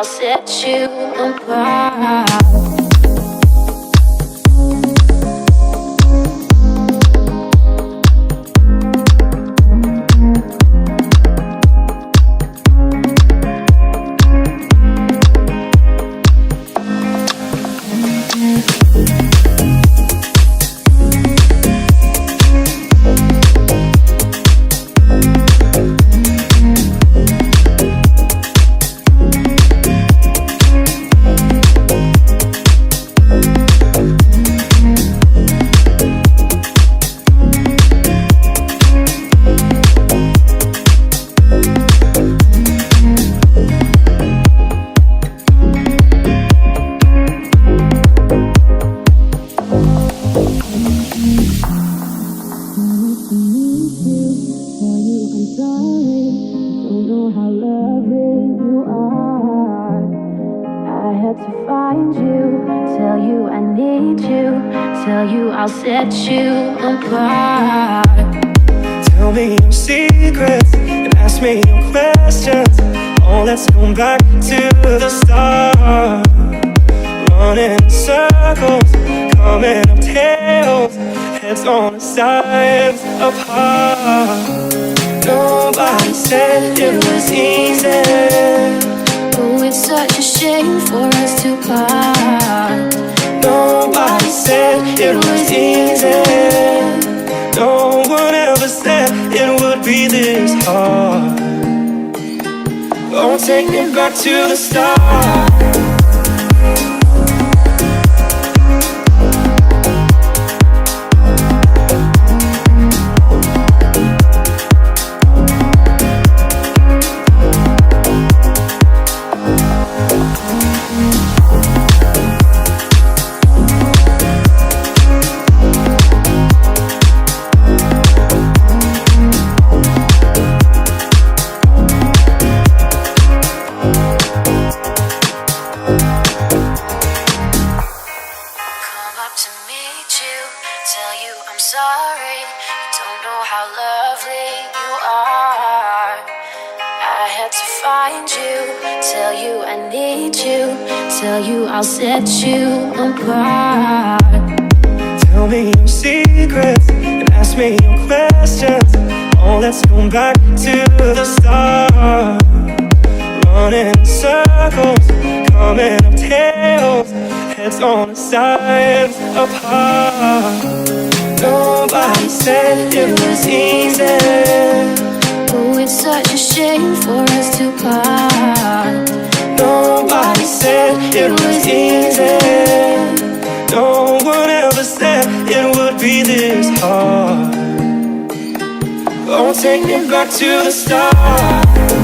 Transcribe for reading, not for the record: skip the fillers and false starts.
I'll set you apart. I'll set you apart. Tell me your secrets and ask me your questions. Oh, let's go back to the start. Running in circles, coming up tails, heads on the sides apart. Nobody said it was easy. Oh, it's such a shame for us to part. Nobody said it was easy. No one ever said it would be this hard. Oh, take me back to the start. I'll set you apart. Tell me your secrets and ask me your questions. Oh, let's go back to the start. Running in circles, coming up tails, heads on the sides apart. Nobody said it was easy. Oh, it's such a shame for us to part. Nobody said it was easy. No one ever said it would be this hard. Oh, take me back to the start.